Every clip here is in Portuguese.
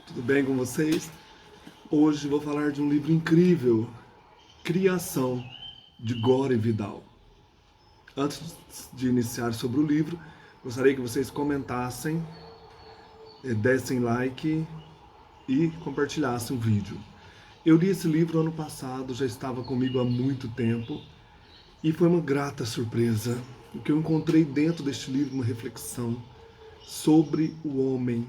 Tudo bem com vocês? Hoje vou falar de um livro incrível, Criação, de Gore Vidal. Antes de iniciar sobre o livro, gostaria que vocês comentassem, dessem like e compartilhassem o vídeo. Eu li esse livro ano passado, já estava comigo há muito tempo e foi uma grata surpresa, porque eu encontrei dentro deste livro uma reflexão sobre o homem,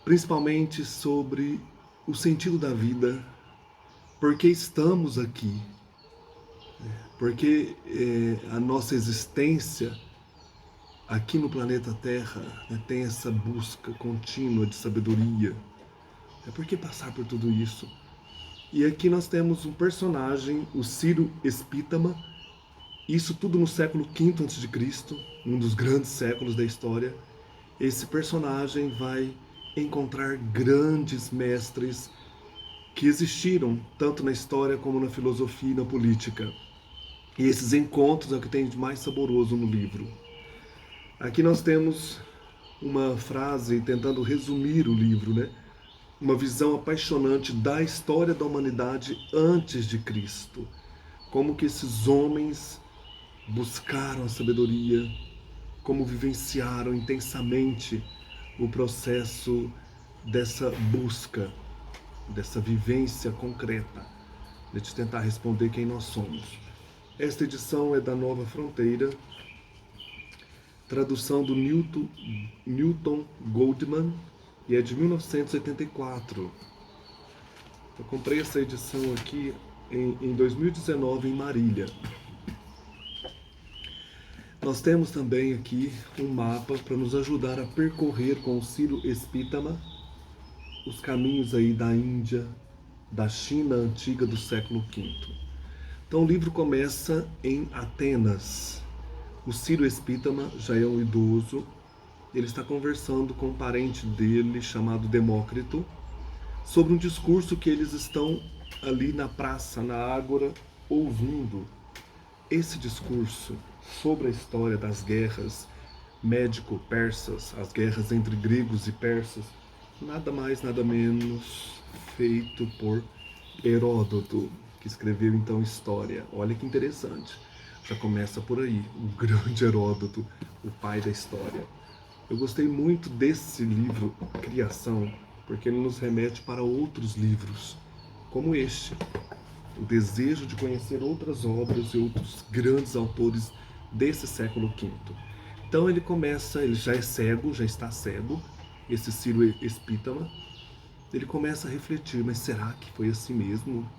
principalmente sobre o sentido da vida, por que estamos aqui, porque a nossa existência aqui no planeta Terra, tem essa busca contínua de sabedoria. Por que passar por tudo isso? E aqui nós temos um personagem, o Ciro Espítama, isso tudo no século V a.C., um dos grandes séculos da história. Esse personagem vai encontrar grandes mestres que existiram tanto na história como na filosofia e na política. E esses encontros é o que tem de mais saboroso no livro. Aqui nós temos uma frase tentando resumir o livro, né? Uma visão apaixonante da história da humanidade antes de Cristo. Como que esses homens buscaram a sabedoria, como vivenciaram intensamente o processo dessa busca, dessa vivência concreta, de tentar responder quem nós somos. Esta edição é da Nova Fronteira, tradução do Newton Goldman, e é de 1984. Eu comprei essa edição aqui em 2019 em Marília. Nós temos também aqui um mapa para nos ajudar a percorrer com o Ciro Espítama os caminhos aí da Índia, da China antiga do século V. Então o livro começa em Atenas. O Ciro Espítama já é um idoso, ele está conversando com um parente dele chamado Demócrito sobre um discurso que eles estão ali na praça, na ágora, ouvindo. Esse discurso sobre a história das guerras médico-persas, as guerras entre gregos e persas, nada mais, nada menos feito por Heródoto, que escreveu então História. Olha que interessante. Já começa por aí, o grande Heródoto, o pai da história. Eu gostei muito desse livro, Criação, porque ele nos remete para outros livros, como este. O desejo de conhecer outras obras e outros grandes autores desse século V. Então ele começa, ele já é cego, já está cego, esse Ciro Espítama. Ele começa a refletir, mas será que foi assim mesmo?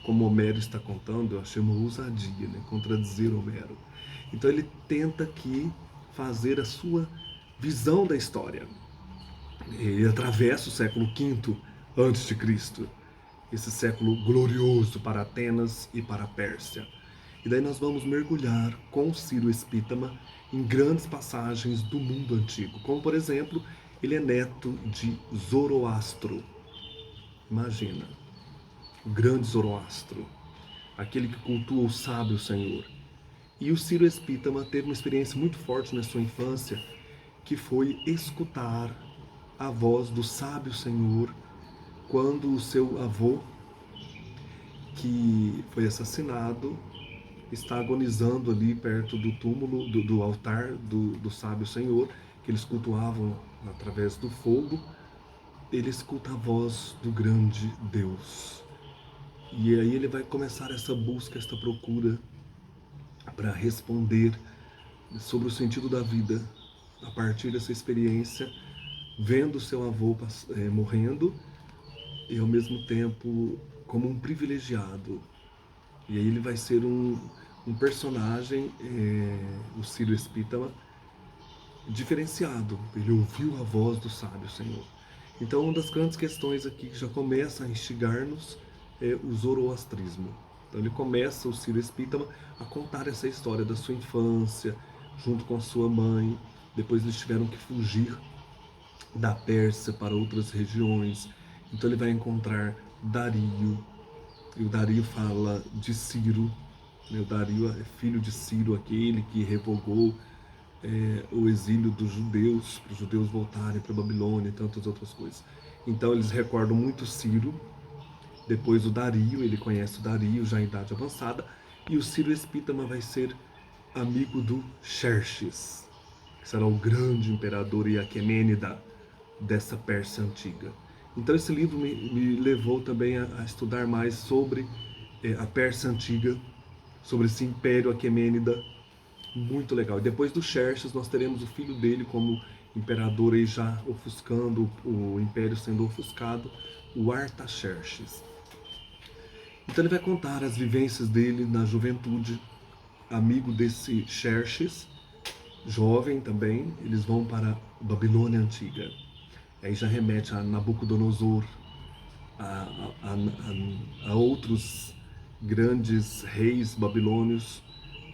Como Homero está contando, eu achei uma ousadia, né? Contradizer Homero. Então ele tenta aqui fazer a sua visão da história. Ele atravessa o século V a.C., esse século glorioso para Atenas e para a Pérsia. E daí nós vamos mergulhar com Ciro Espítama em grandes passagens do mundo antigo, como por exemplo, ele é neto de Zoroastro. Imagina, o grande Zoroastro, aquele que cultua o sábio Senhor. E o Ciro Espítama teve uma experiência muito forte na sua infância, que foi escutar a voz do sábio Senhor quando o seu avô, que foi assassinado, está agonizando ali perto do túmulo, do altar do sábio Senhor, que eles cultuavam através do fogo. Ele escuta a voz do grande Deus. E aí ele vai começar essa busca, essa procura para responder sobre o sentido da vida, a partir dessa experiência, vendo seu avô morrendo e ao mesmo tempo como um privilegiado. E aí ele vai ser um personagem, o Ciro Espítama, diferenciado. Ele ouviu a voz do sábio Senhor. Então uma das grandes questões aqui que já começa a instigar-nos é o zoroastrismo. Então ele começa, o Ciro Espítama, a contar essa história da sua infância, junto com a sua mãe. Depois eles tiveram que fugir da Pérsia para outras regiões. Então ele vai encontrar Dario, e o Dario fala de Ciro, né? O Dario é filho de Ciro, aquele que revogou o exílio dos judeus, para os judeus voltarem para a Babilônia e tantas outras coisas. Então eles recordam muito Ciro, depois o Dario, ele conhece o Dario já em idade avançada, e o Ciro Espítama vai ser amigo do Xerxes, que será o grande imperador e Aquemênida dessa Pérsia antiga. Então esse livro me levou também a estudar mais sobre a Pérsia antiga, sobre esse império Aquemênida, muito legal. E depois do Xerxes nós teremos o filho dele como imperador aí já ofuscando, o império sendo ofuscado, o Artaxerxes. Então ele vai contar as vivências dele na juventude, amigo desse Xerxes, jovem também. Eles vão para a Babilônia Antiga. Aí já remete a Nabucodonosor, a outros grandes reis babilônios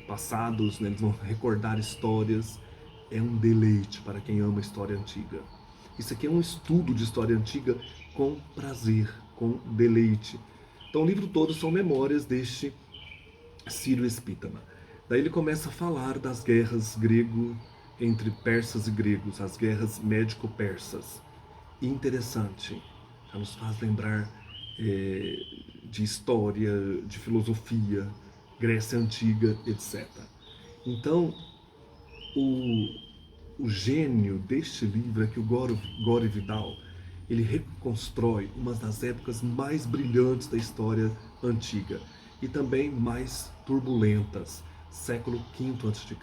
passados, né? Eles vão recordar histórias. É um deleite para quem ama a história antiga. Isso aqui é um estudo de história antiga com prazer, com deleite. Então o livro todo são memórias deste Ciro Espítama. Daí ele começa a falar das guerras grego entre persas e gregos, as guerras médico-persas. Interessante, já nos faz lembrar de história, de filosofia, Grécia Antiga, etc. Então, o gênio deste livro é que o Gore Vidal, ele reconstrói uma das épocas mais brilhantes da história antiga e também mais turbulentas, século V a.C.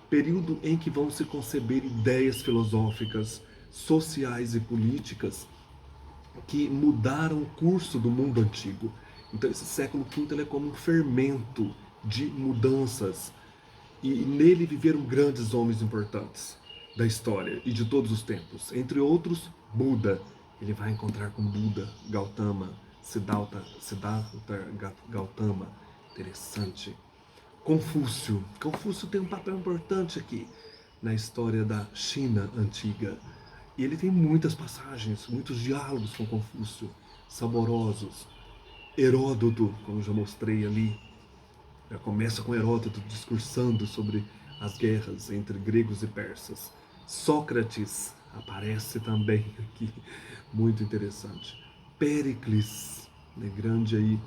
Período em que vão se conceber ideias filosóficas, sociais e políticas que mudaram o curso do mundo antigo. Então esse século V ele é como um fermento de mudanças, e nele viveram grandes homens importantes da história e de todos os tempos. Entre outros, Buda. Ele vai encontrar com Buda, Gautama, Siddhartha Gautama. Interessante. Confúcio. Confúcio tem um papel importante aqui na história da China antiga. E ele tem muitas passagens, muitos diálogos com Confúcio, saborosos. Heródoto, como já mostrei ali, já começa com Heródoto discursando sobre as guerras entre gregos e persas. Sócrates aparece também aqui, muito interessante. Péricles, né, grande aí,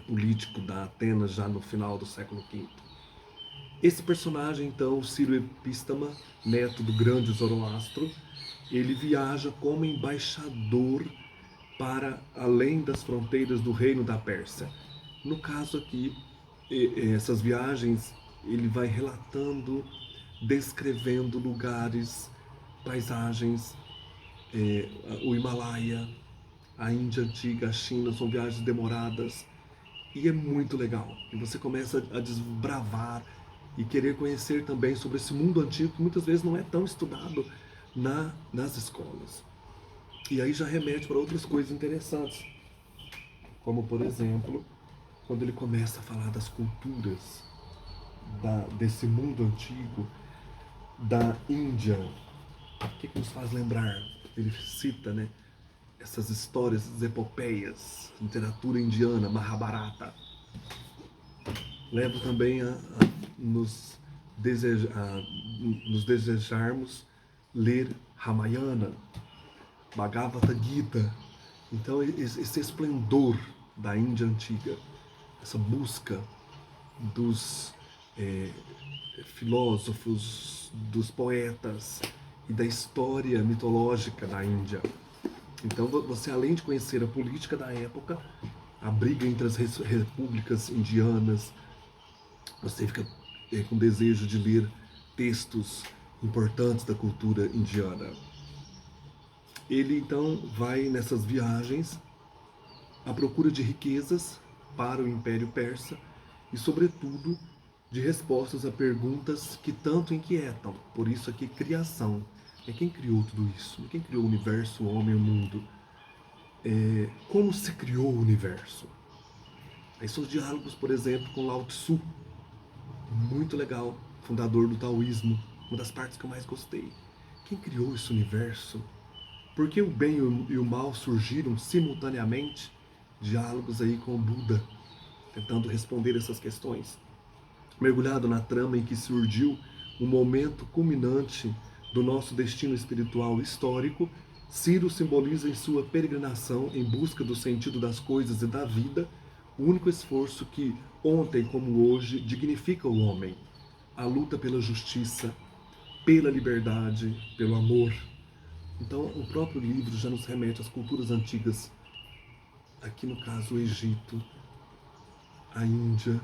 político da Atenas já no final do século V. Esse personagem, então, Ciro Epístama, neto do grande Zoroastro, ele viaja como embaixador para além das fronteiras do reino da Pérsia. No caso aqui, essas viagens, ele vai relatando, descrevendo lugares, paisagens, o Himalaia, a Índia Antiga, a China, são viagens demoradas e é muito legal. E você começa a desbravar e querer conhecer também sobre esse mundo antigo que muitas vezes não é tão estudado nas escolas. E aí já remete para outras coisas interessantes, como por exemplo, quando ele começa a falar das culturas desse mundo antigo, da Índia. O que nos faz lembrar? Ele cita, né, essas histórias, essas epopeias, literatura indiana, Mahabharata. Leva também a nos desejarmos ler Ramayana, Bhagavad Gita. Então esse esplendor da Índia antiga, essa busca dos filósofos, dos poetas e da história mitológica da Índia. Então você, além de conhecer a política da época, a briga entre as repúblicas indianas, você fica com desejo de ler textos importantes da cultura indiana. Ele então vai nessas viagens à procura de riquezas para o Império Persa e, sobretudo, de respostas a perguntas que tanto inquietam. Por isso aqui, criação. Quem criou tudo isso? Quem criou o universo, o homem e o mundo? Como se criou o universo? Aí são os diálogos, por exemplo, com Lao Tzu. Muito legal, fundador do taoísmo. Uma das partes que eu mais gostei. Quem criou esse universo? Por que o bem e o mal surgiram simultaneamente? Diálogos aí com o Buda, tentando responder essas questões. Mergulhado na trama em que surgiu um momento culminante do nosso destino espiritual histórico, Ciro simboliza em sua peregrinação em busca do sentido das coisas e da vida, o único esforço que, ontem como hoje, dignifica o homem, a luta pela justiça, pela liberdade, pelo amor. Então, o próprio livro já nos remete às culturas antigas, aqui no caso o Egito, a Índia,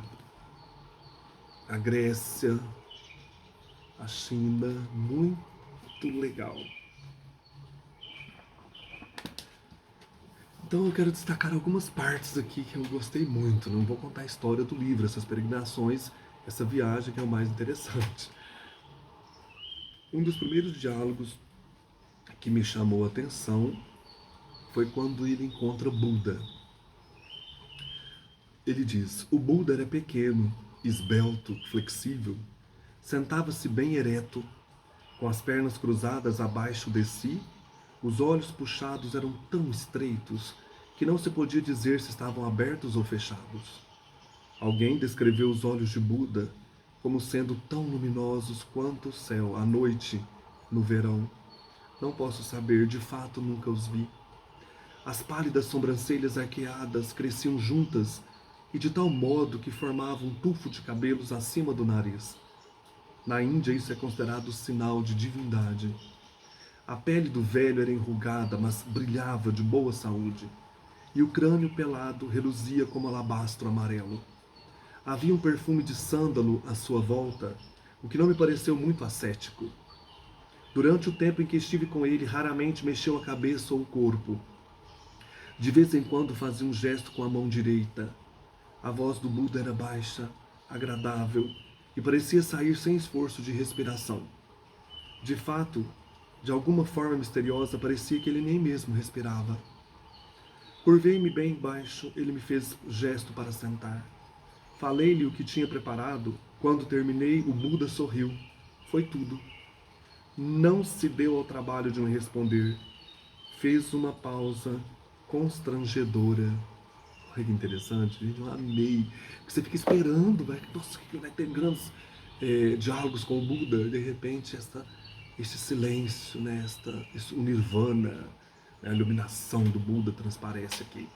a Grécia, a China, muito legal. Então eu quero destacar algumas partes aqui que eu gostei muito. Não vou contar a história do livro, essas peregrinações, essa viagem que é o mais interessante. Um dos primeiros diálogos que me chamou a atenção foi quando ele encontra Buda. Ele diz: o Buda era pequeno, esbelto, flexível, sentava-se bem ereto, com as pernas cruzadas abaixo de si, os olhos puxados eram tão estreitos que não se podia dizer se estavam abertos ou fechados. Alguém descreveu os olhos de Buda como sendo tão luminosos quanto o céu à noite, no verão. Não posso saber, de fato nunca os vi. As pálidas sobrancelhas arqueadas cresciam juntas e de tal modo que formavam um tufo de cabelos acima do nariz. Na Índia isso é considerado sinal de divindade. A pele do velho era enrugada, mas brilhava de boa saúde, e o crânio pelado reluzia como alabastro amarelo. Havia um perfume de sândalo à sua volta, o que não me pareceu muito ascético. Durante o tempo em que estive com ele, raramente mexeu a cabeça ou o corpo. De vez em quando fazia um gesto com a mão direita. A voz do Buda era baixa, agradável e parecia sair sem esforço de respiração. De fato, de alguma forma misteriosa, parecia que ele nem mesmo respirava. Curvei-me bem baixo, ele me fez gesto para sentar. Falei-lhe o que tinha preparado. Quando terminei, o Buda sorriu. Foi tudo. Não se deu ao trabalho de me responder. Fez uma pausa constrangedora. Olha que interessante, gente, eu amei. Porque você fica esperando, nossa, que vai ter grandes diálogos com o Buda. E de repente, esse silêncio, né, o nirvana, né, a iluminação do Buda transparece aqui.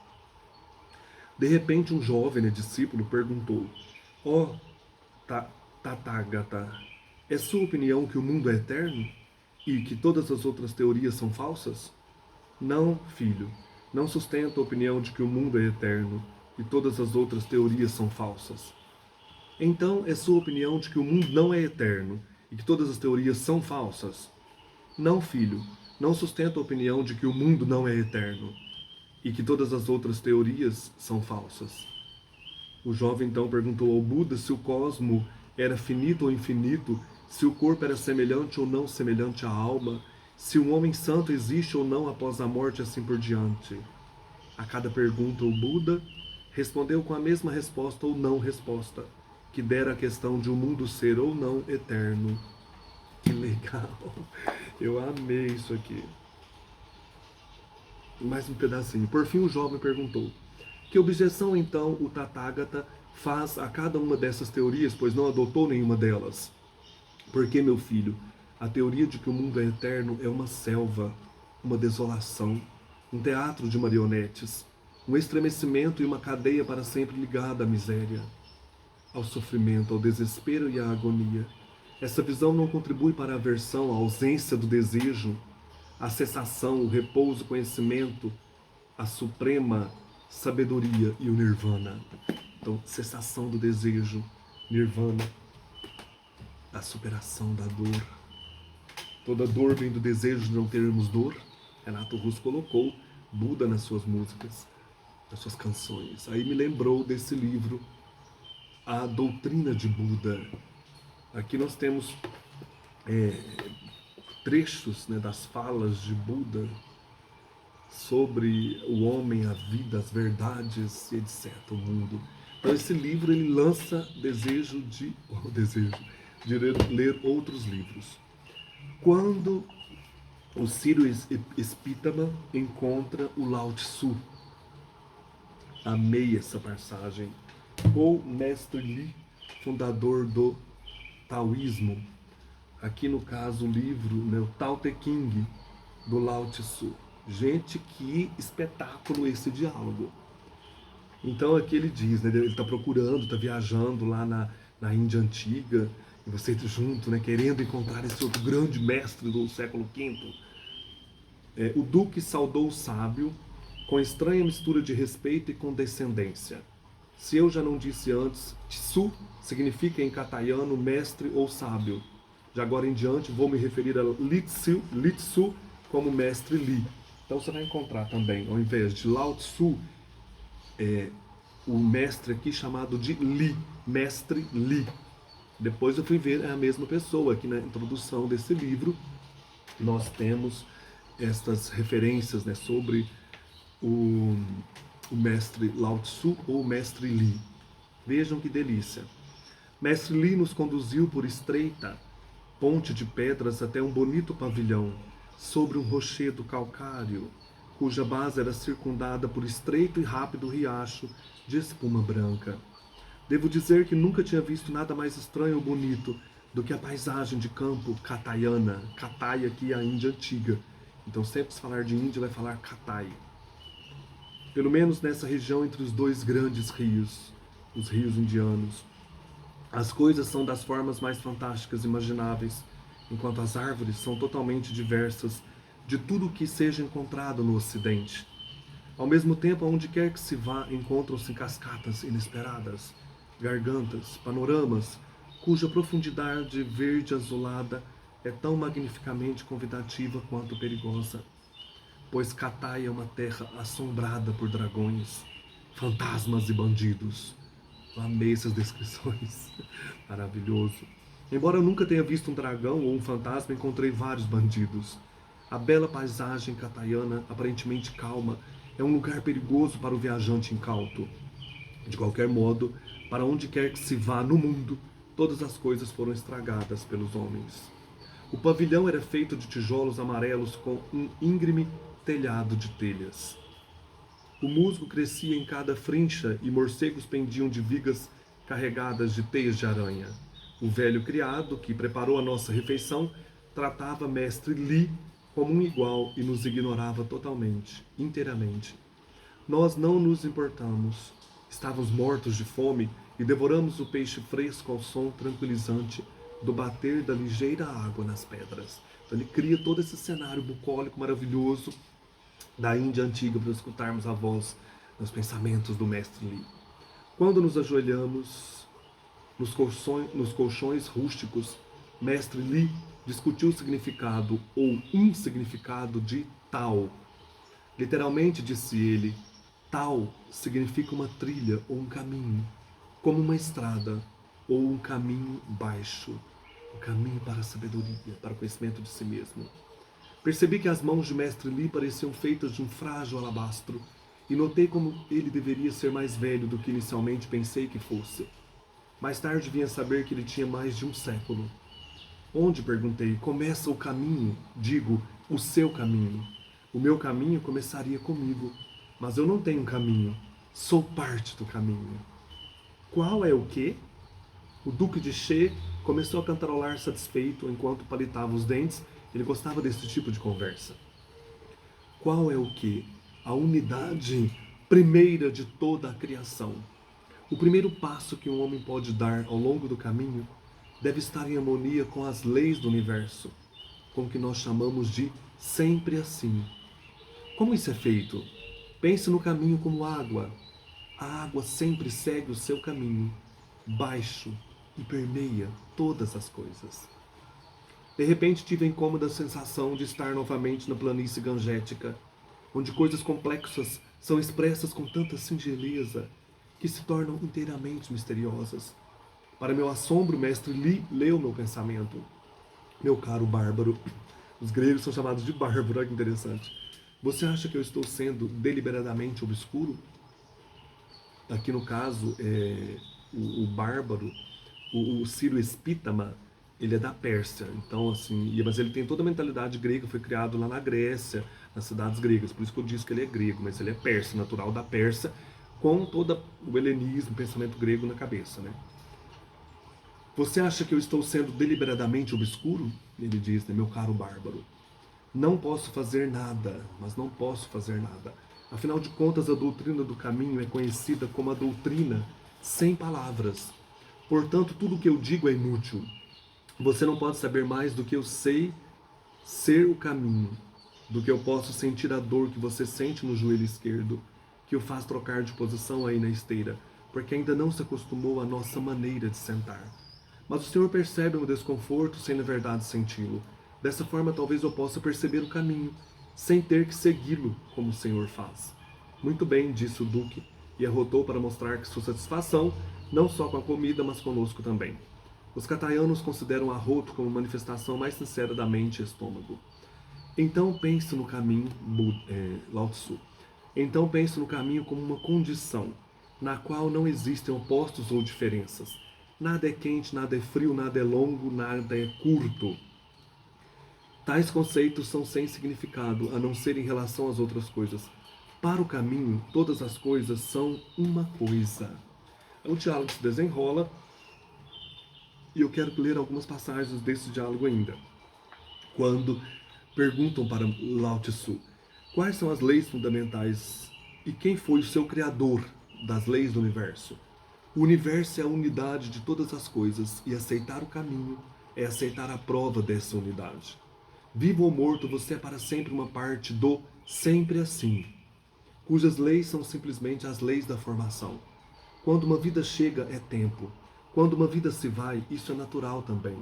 De repente, um jovem, né, discípulo perguntou: ó, Tathagata, é sua opinião que o mundo é eterno e que todas as outras teorias são falsas? Não, filho, não sustento a opinião de que o mundo é eterno e todas as outras teorias são falsas. Então, é sua opinião de que o mundo não é eterno e que todas as teorias são falsas? Não, filho, não sustento a opinião de que o mundo não é eterno e que todas as outras teorias são falsas. O jovem então perguntou ao Buda se o cosmo era finito ou infinito, se o corpo era semelhante ou não semelhante à alma, se um homem santo existe ou não após a morte, assim por diante. A cada pergunta, o Buda respondeu com a mesma resposta ou não resposta, que dera a questão de o mundo ser ou não eterno. Que legal! Eu amei isso aqui. Mais um pedacinho. Por fim, o jovem perguntou: que objeção então o Tathagata faz a cada uma dessas teorias, pois não adotou nenhuma delas? Porque, meu filho, a teoria de que o mundo é eterno é uma selva, uma desolação, um teatro de marionetes, um estremecimento e uma cadeia para sempre ligada à miséria, ao sofrimento, ao desespero e à agonia. Essa visão não contribui para a aversão, a ausência do desejo, a cessação, o repouso, o conhecimento, a suprema sabedoria e o nirvana. Então, cessação do desejo, nirvana, a superação da dor. Toda dor vem do desejo de não termos dor. Renato Russo colocou Buda nas suas músicas, nas suas canções. Aí me lembrou desse livro, A Doutrina de Buda. Aqui nós temos trechos, né, das falas de Buda sobre o homem, a vida, as verdades, etc., o mundo. Então esse livro ele lança o desejo de ler outros livros. Quando o Ciro Espítama encontra o Lao Tzu, amei essa passagem, ou Mestre Li, fundador do taoísmo, aqui no caso o livro, né, o Tao Te Ching, do Lao Tzu. Gente, que espetáculo esse diálogo. Então aqui ele diz, né, ele está procurando, está viajando lá na Índia Antiga, e você junto, né, querendo encontrar esse outro grande mestre do século V. O duque saudou o sábio com estranha mistura de respeito e condescendência. Se eu já não disse antes, Tsu significa em cataiano mestre ou sábio. De agora em diante vou me referir a Litsu como mestre Li. Então você vai encontrar também, ao invés de Lao Tzu, o mestre aqui chamado de Li, mestre Li. Depois eu fui ver, é a mesma pessoa. Aqui na introdução desse livro nós temos estas referências, né, sobre o mestre Lao Tzu ou o mestre Li. Vejam que delícia. Mestre Li nos conduziu por estreita ponte de pedras até um bonito pavilhão, sobre um rochedo calcário, cuja base era circundada por estreito e rápido riacho de espuma branca. Devo dizer que nunca tinha visto nada mais estranho ou bonito do que a paisagem de campo cataiana. Katai aqui é a Índia antiga. Então sempre se falar de Índia vai falar Katai. Pelo menos nessa região entre os dois grandes rios, os rios indianos. As coisas são das formas mais fantásticas imagináveis, enquanto as árvores são totalmente diversas de tudo o que seja encontrado no Ocidente. Ao mesmo tempo, aonde quer que se vá, encontram-se cascatas inesperadas, gargantas, panoramas, cuja profundidade verde azulada é tão magnificamente convidativa quanto perigosa. Pois Katai é uma terra assombrada por dragões, fantasmas e bandidos. Eu amei essas descrições. Maravilhoso. Embora eu nunca tenha visto um dragão ou um fantasma, encontrei vários bandidos. A bela paisagem cataiana, aparentemente calma, é um lugar perigoso para o viajante incauto. De qualquer modo, para onde quer que se vá no mundo, todas as coisas foram estragadas pelos homens. O pavilhão era feito de tijolos amarelos com um íngreme telhado de telhas. O musgo crescia em cada frincha e morcegos pendiam de vigas carregadas de teias de aranha. O velho criado, que preparou a nossa refeição, tratava mestre Li como um igual e nos ignorava totalmente, inteiramente. Nós não nos importamos. Estávamos mortos de fome e devoramos o peixe fresco ao som tranquilizante do bater da ligeira água nas pedras. Então ele cria todo esse cenário bucólico maravilhoso da Índia antiga para escutarmos a voz nos pensamentos do mestre Li. Quando nos ajoelhamos nos colchões rústicos, mestre Li discutiu o significado ou insignificado de Tao. Literalmente, disse ele, Tao significa uma trilha ou um caminho, como uma estrada ou um caminho baixo, um caminho para a sabedoria, para o conhecimento de si mesmo. Percebi que as mãos de mestre Li pareciam feitas de um frágil alabastro e notei como ele deveria ser mais velho do que inicialmente pensei que fosse. Mais tarde vim a saber que ele tinha mais de um século. Onde, perguntei, começa o caminho? Digo, o seu caminho. O meu caminho começaria comigo, mas eu não tenho um caminho. Sou parte do caminho. Qual é o quê? O Duque de She começou a cantarolar satisfeito enquanto palitava os dentes. Ele gostava desse tipo de conversa. Qual é o quê? A unidade primeira de toda a criação. O primeiro passo que um homem pode dar ao longo do caminho deve estar em harmonia com as leis do universo, com o que nós chamamos de sempre assim. Como isso é feito? Pense no caminho como água. A água sempre segue o seu caminho, baixo, e permeia todas as coisas. De repente tive a incômoda sensação de estar novamente na planície gangética, onde coisas complexas são expressas com tanta singeleza que se tornam inteiramente misteriosas. Para meu assombro, o mestre Li leu meu pensamento. Meu caro bárbaro, os gregos são chamados de bárbaro, olha que interessante. Você acha que eu estou sendo deliberadamente obscuro? Aqui no caso, o bárbaro, o Ciro Espítama, ele é da Pérsia, então assim, mas ele tem toda a mentalidade grega, foi criado lá na Grécia, nas cidades gregas, por isso que eu disse que ele é grego, mas ele é persa, natural da Pérsia, com todo o helenismo, o pensamento grego na cabeça, né? Você acha que eu estou sendo deliberadamente obscuro? Ele diz, né, meu caro bárbaro. Não posso fazer nada, mas não posso fazer nada. Afinal de contas, a doutrina do caminho é conhecida como a doutrina sem palavras. Portanto, tudo o que eu digo é inútil. Você não pode saber mais do que eu sei ser o caminho, do que eu posso sentir a dor que você sente no joelho esquerdo, que o faz trocar de posição aí na esteira, porque ainda não se acostumou à nossa maneira de sentar. Mas o Senhor percebe o meu desconforto sem na verdade senti-lo. Dessa forma, talvez eu possa perceber o caminho, sem ter que segui-lo, como o Senhor faz. Muito bem, disse o Duque, e arrotou para mostrar que sua satisfação, não só com a comida, mas conosco também. Os cataianos consideram arroto como manifestação mais sincera da mente e estômago. Então pense no caminho, Lao Tzu. Então pense no caminho como uma condição, na qual não existem opostos ou diferenças. Nada é quente, nada é frio, nada é longo, nada é curto. Tais conceitos são sem significado, a não ser em relação às outras coisas. Para o caminho, todas as coisas são uma coisa. O diálogo se desenrola e eu quero ler algumas passagens desse diálogo ainda. Quando perguntam para Lao Tzu quais são as leis fundamentais e quem foi o seu criador das leis do universo. O universo é a unidade de todas as coisas e aceitar o caminho é aceitar a prova dessa unidade. Vivo ou morto, você é para sempre uma parte do sempre assim, cujas leis são simplesmente as leis da formação. Quando uma vida chega, é tempo. Quando uma vida se vai, isso é natural também.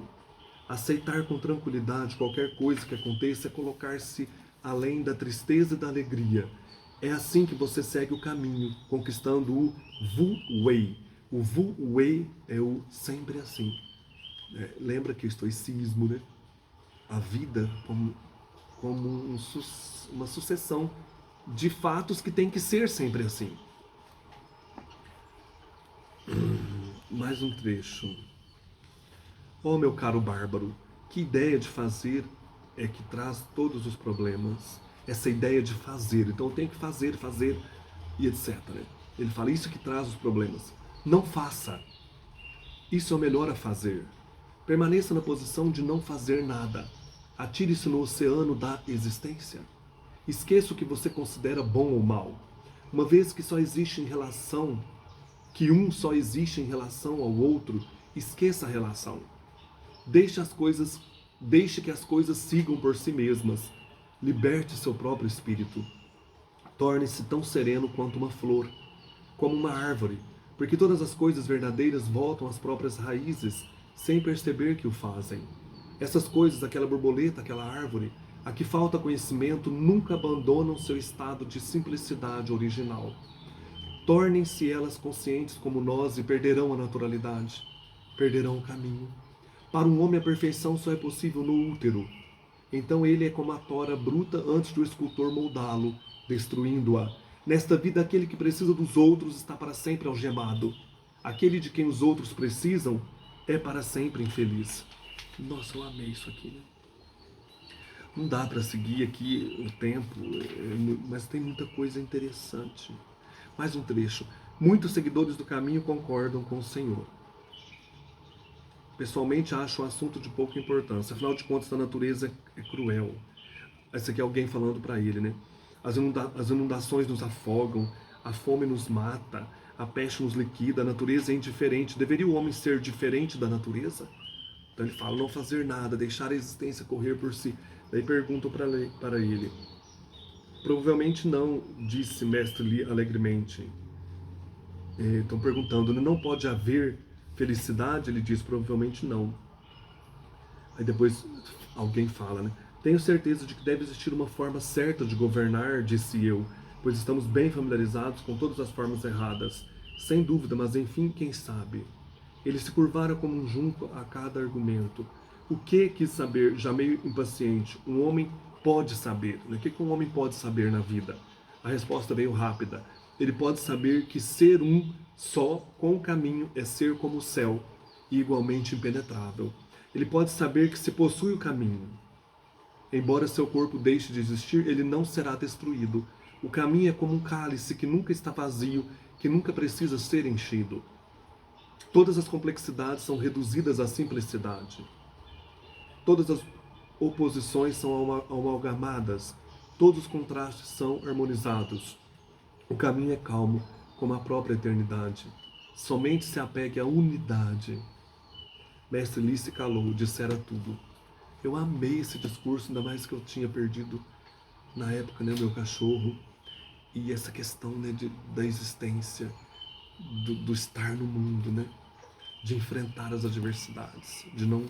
Aceitar com tranquilidade qualquer coisa que aconteça é colocar-se além da tristeza e da alegria. É assim que você segue o caminho, conquistando o Wu Wei. O Wu Wei é o sempre assim. Lembra que o estoicismo, né? A vida como uma sucessão de fatos que tem que ser sempre assim. Mais um trecho. Oh, meu caro bárbaro, que ideia de fazer é que traz todos os problemas. Essa ideia de fazer. Então eu tenho que fazer e etc. Ele fala, isso que traz os problemas. Não faça. Isso é o melhor a fazer. Permaneça na posição de não fazer nada. Atire-se no oceano da existência. Esqueça o que você considera bom ou mal. Uma vez que só existe em relação, que um só existe em relação ao outro, esqueça a relação. Deixe que as coisas sigam por si mesmas. Liberte seu próprio espírito. Torne-se tão sereno quanto uma flor, como uma árvore, porque todas as coisas verdadeiras voltam às próprias raízes, sem perceber que o fazem. Essas coisas, aquela borboleta, aquela árvore, a que falta conhecimento, nunca abandonam seu estado de simplicidade original. Tornem-se elas conscientes como nós e perderão a naturalidade, perderão o caminho. Para um homem a perfeição só é possível no útero. Então ele é como a tora bruta antes do escultor moldá-lo, destruindo-a. Nesta vida, aquele que precisa dos outros está para sempre algemado. Aquele de quem os outros precisam é para sempre infeliz. Nossa, eu amei isso aqui, né? Não dá para seguir aqui o tempo, mas tem muita coisa interessante. Mais um trecho. Muitos seguidores do caminho concordam com o Senhor. Pessoalmente, acho um assunto de pouca importância. Afinal de contas, a natureza é cruel. Esse aqui é alguém falando para ele, né? As inundações nos afogam, a fome nos mata, a peste nos liquida, a natureza é indiferente. Deveria o homem ser diferente da natureza? Então ele fala, não fazer nada, deixar a existência correr por si. Daí perguntam para ele. Provavelmente não, disse Mestre Li alegremente. Estão perguntando, não pode haver felicidade? Ele diz, provavelmente não. Aí depois alguém fala, né? Tenho certeza de que deve existir uma forma certa de governar, disse eu, pois estamos bem familiarizados com todas as formas erradas. Sem dúvida, mas enfim, quem sabe? Ele se curvara como um junco a cada argumento. O que quis saber, já meio impaciente? Um homem pode saber. O que um homem pode saber na vida? A resposta veio rápida. Ele pode saber que ser um só com o caminho é ser como o céu e igualmente impenetrável. Ele pode saber que se possui o caminho. Embora seu corpo deixe de existir, ele não será destruído. O caminho é como um cálice que nunca está vazio, que nunca precisa ser enchido. Todas as complexidades são reduzidas à simplicidade. Todas as oposições são amalgamadas. Todos os contrastes são harmonizados. O caminho é calmo, como a própria eternidade. Somente se apegue à unidade. Mestre Li se calou, dissera tudo. Eu amei esse discurso, ainda mais que eu tinha perdido, na época, né, meu cachorro. E essa questão, né, da existência, do estar no mundo, né? De enfrentar as adversidades, de não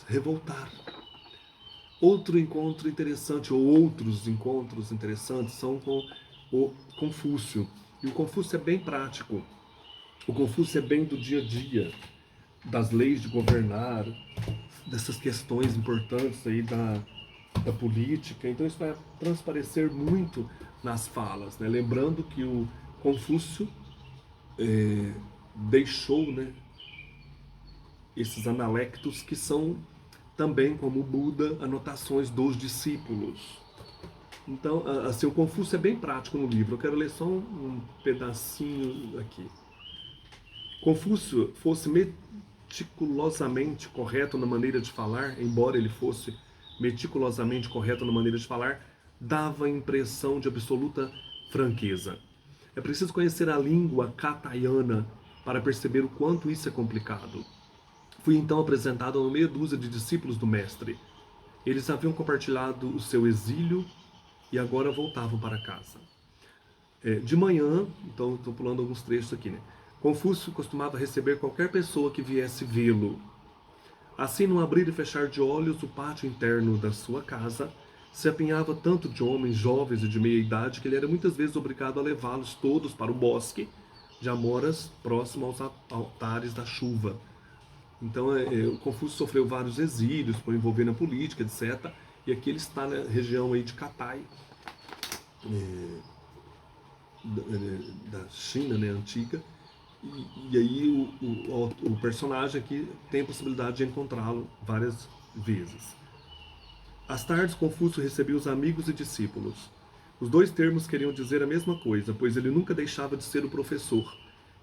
revoltar. Outro encontro interessante, ou outros encontros interessantes, são com o Confúcio. E o Confúcio é bem prático. O Confúcio é bem do dia a dia, das leis de governar, dessas questões importantes aí da política. Então isso vai transparecer muito nas falas, né? Lembrando que o Confúcio deixou, né, esses analectos que são também, como o Buda, anotações dos discípulos. Então, assim, o Confúcio é bem prático no livro. Eu quero ler só um pedacinho aqui. Confúcio fosse meticulosamente correto na maneira de falar, embora ele fosse meticulosamente correto na maneira de falar, dava a impressão de absoluta franqueza. É preciso conhecer a língua catayana para perceber o quanto isso é complicado. Fui então apresentado a uma meia dúzia de discípulos do mestre. Eles haviam compartilhado o seu exílio e agora voltavam para casa. De manhã, então estou pulando alguns trechos aqui, né? Confúcio costumava receber qualquer pessoa que viesse vê-lo. Assim, num abrir e fechar de olhos, o pátio interno da sua casa se apinhava tanto de homens jovens e de meia idade que ele era muitas vezes obrigado a levá-los todos para o bosque de amoras próximo aos altares da chuva. Então, o Confúcio sofreu vários exílios por envolver na política, etc. E aqui ele está na região aí de Katai, da China, né, antiga. E aí o personagem aqui tem a possibilidade de encontrá-lo várias vezes. Às tardes, Confúcio recebia os amigos e discípulos. Os dois termos queriam dizer a mesma coisa, pois ele nunca deixava de ser o professor,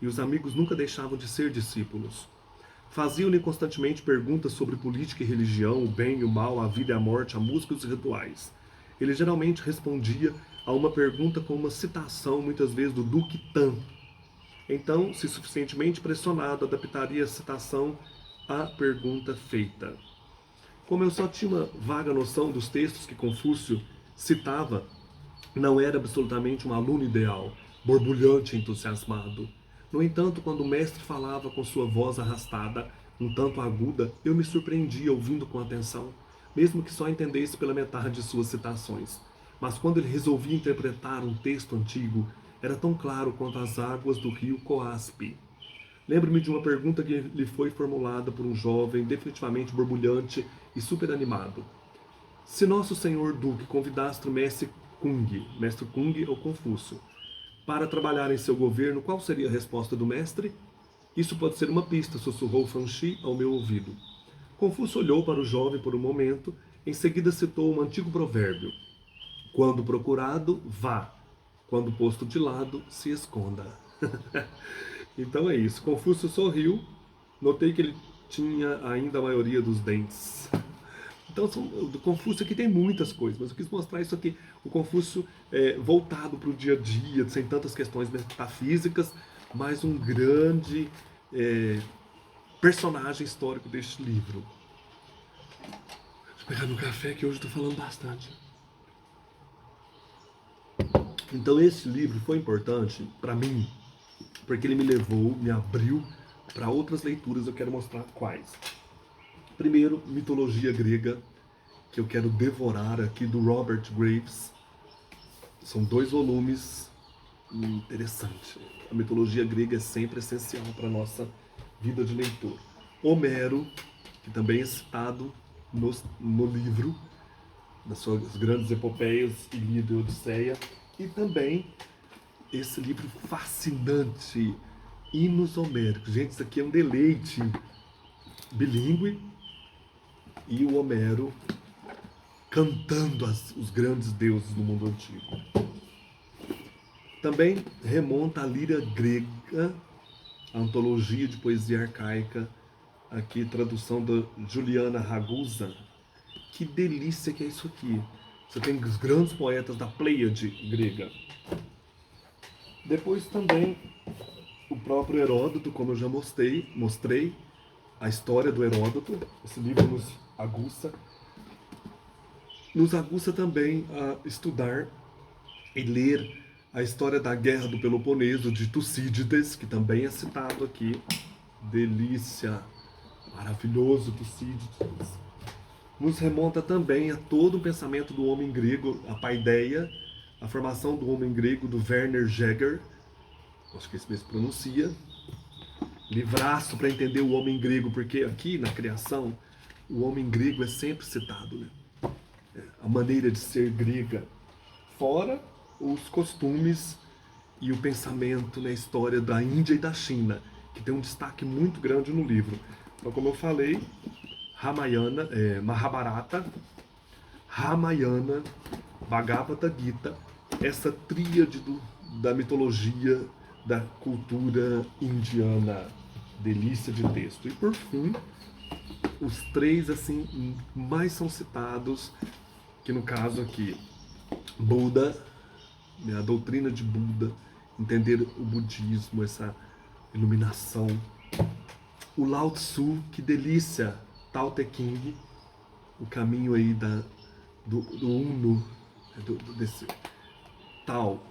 e os amigos nunca deixavam de ser discípulos. Faziam-lhe constantemente perguntas sobre política e religião, o bem e o mal, a vida e a morte, a música e os rituais. Ele geralmente respondia a uma pergunta com uma citação, muitas vezes do Duque Tan. Então, se suficientemente pressionado, adaptaria a citação à pergunta feita. Como eu só tinha uma vaga noção dos textos que Confúcio citava, não era absolutamente um aluno ideal, borbulhante e entusiasmado. No entanto, quando o mestre falava com sua voz arrastada, um tanto aguda, eu me surpreendia ouvindo com atenção, mesmo que só entendesse pela metade de suas citações. Mas quando ele resolvia interpretar um texto antigo, era tão claro quanto as águas do rio Coaspe. Lembro-me de uma pergunta que lhe foi formulada por um jovem definitivamente borbulhante e superanimado. Se nosso senhor Duque convidasse o mestre Kung ou Confúcio, para trabalhar em seu governo, qual seria a resposta do mestre? Isso pode ser uma pista, sussurrou Fanchi ao meu ouvido. Confúcio olhou para o jovem por um momento, em seguida citou um antigo provérbio. Quando procurado, vá. Quando posto de lado, se esconda. Então é isso. Confúcio sorriu. Notei que ele tinha ainda a maioria dos dentes. Então, do Confúcio aqui tem muitas coisas, mas eu quis mostrar isso aqui. O Confúcio voltado para o dia a dia, sem tantas questões metafísicas, mas um grande personagem histórico deste livro. Deixa eu pegar meu café, que hoje eu estou falando bastante. Então, esse livro foi importante para mim, porque ele me levou, me abriu para outras leituras. Eu quero mostrar quais. Primeiro, mitologia grega, que eu quero devorar aqui, do Robert Graves. São 2 volumes. Interessante. A mitologia grega é sempre essencial para a nossa vida de leitor. Homero, que também é citado no livro, das suas grandes epopeias, Ilíada e Odisseia. E também esse livro fascinante, Hinos Homéricos. Gente, isso aqui é um deleite bilíngue. E o Homero cantando os grandes deuses do mundo antigo. Também remonta à líria grega, a antologia de poesia arcaica, aqui tradução da Juliana Ragusa. Que delícia que é isso aqui. Você tem os grandes poetas da Pleiade grega. Depois também o próprio Heródoto, como eu já mostrei a história do Heródoto. Esse livro nos aguça também a estudar e ler a história da Guerra do Peloponeso, de Tucídides, que também é citado aqui. Delícia! Maravilhoso Tucídides. Nos remonta também a todo o pensamento do homem grego, a paideia, a formação do homem grego, do Werner Jäger, acho que esse mesmo pronuncia. Livraço para entender o homem grego, porque aqui na criação, o homem grego é sempre citado, né? A maneira de ser grega, fora os costumes e o pensamento na história da Índia e da China, que tem um destaque muito grande no livro. Então, como eu falei, Ramayana, Mahabharata, Ramayana, Bhagavad Gita, essa tríade da mitologia, da cultura indiana, delícia de texto. E por fim, os três assim mais são citados, que no caso aqui, Buda, a doutrina de Buda, entender o budismo, essa iluminação. O Lao Tzu, que delícia, Tao Te Ching, o caminho aí do uno, desse Tao,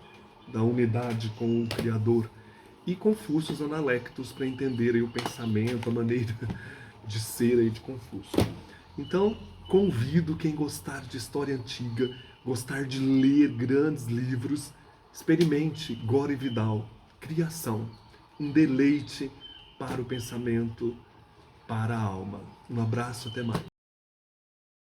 da unidade com o Criador. E Confúcio, os Analectos, para entender aí o pensamento, a maneira de ser aí de Confúcio. Então, convido quem gostar de história antiga, gostar de ler grandes livros, experimente Gore Vidal, Criação, um deleite para o pensamento, para a alma. Um abraço, até mais.